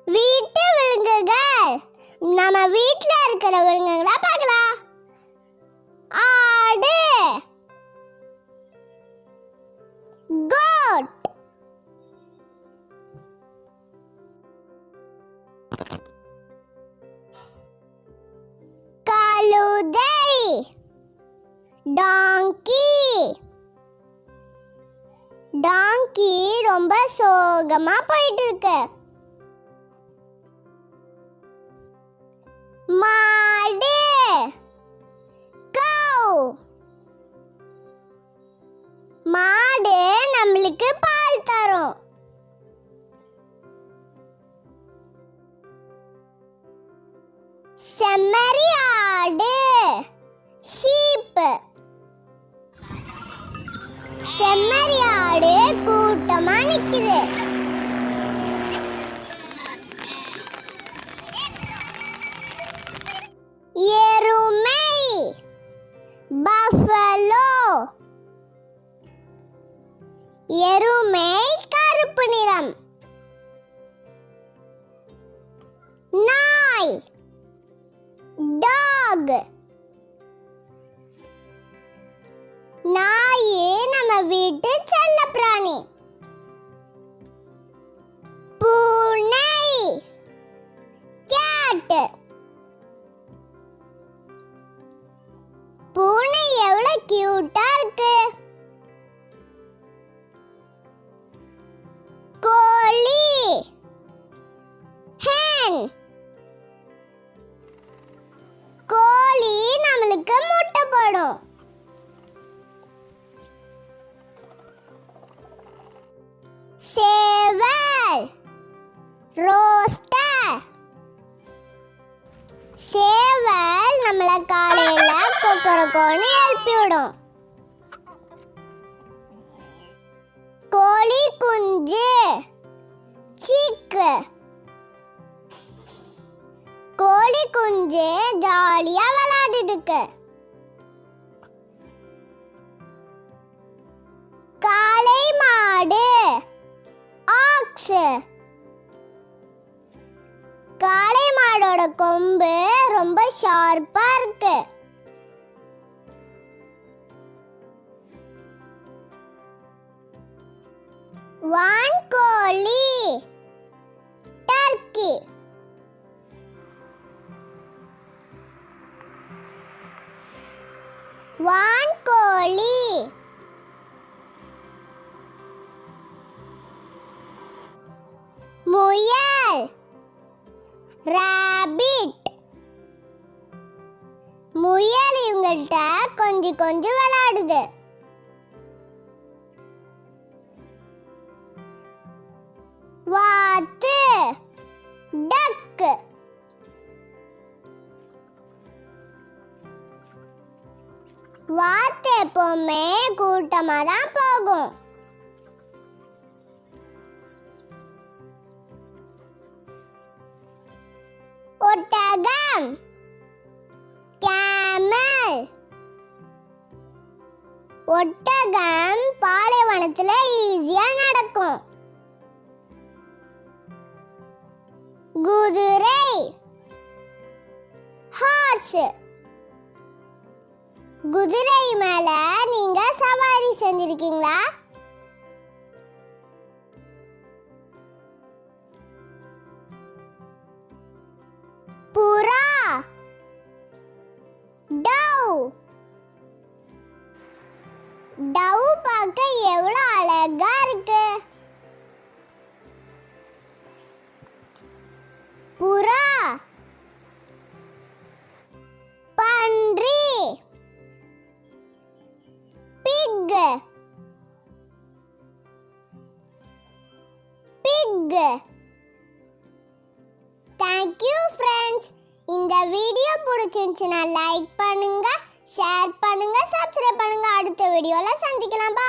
வீட்டு விலங்குகள். நம்ம வீட்ல இருக்கிற விலங்குகளை பார்க்கலாம். ஆடு, goat, கழுதை, டாங்கி ரொம்ப சோகமா போயிட்டு இருக்கு. மாடு, cow, மாடு நம்மளுக்கு பால் தரும். செம்மறி ஆடு, sheep, செம்மறி ஆடு கூட்டமா நிக்குது. எருமை, buffalo, எருமை கருப்பு நிறம். நாய், dog, நாய் நம்ம வீட்டு செல்லப்பிராணி. பூனை, cat, பூனை எவ்வளவு கியூட்டா இருக்கு. கோழி, hen, கோழி நம்மளுக்கு முட்டை போடும். சேவல், ரோஸ்டர், சேவல் நம்மள காலையில கொக்கரக்கோன்னு எழுப்பி விடும். கோழி குஞ்சு, சிக்கு, கோழி குஞ்சு ஜாலியா விளையாடிட்டு இருக்கு. காளை மாடு, ஆக்ஸ், காளை மாடோட கொம்பு ரொம்ப ஷார்ப்பா இருக்கு. வான்கோழி, டர்க்கி, வான்கோழி, முயல், ராபிட், முயல் இவங்கள்ட்ட கொஞ்சம் விளையாடுது. வாத்து, டக், வாத்து எப்பவுமே கூட்டமா தான் போகும். ஒட்டகம், கேமல், ஒட்டகம் பாலைவனத்துல ஈஸியா நடக்கும். குதிரை, ஹார்ஸ், குதிரை மேல நீங்க சவாரி செஞ்சிருக்கீங்களா? புறா, டவ், டவ் பார்க்க எவ்வளவு அழகா இருக்கு. புறா, பன்றி, பிக், Thank you friends. இந்த வீடியோ பிடிச்சிருந்துச்சுன்னா லைக் பண்ணுங்க, ஷேர் பண்ணுங்க, சப்ஸ்கிரைப் பண்ணுங்க. அடுத்த வீடியோல சந்திக்கலாம்.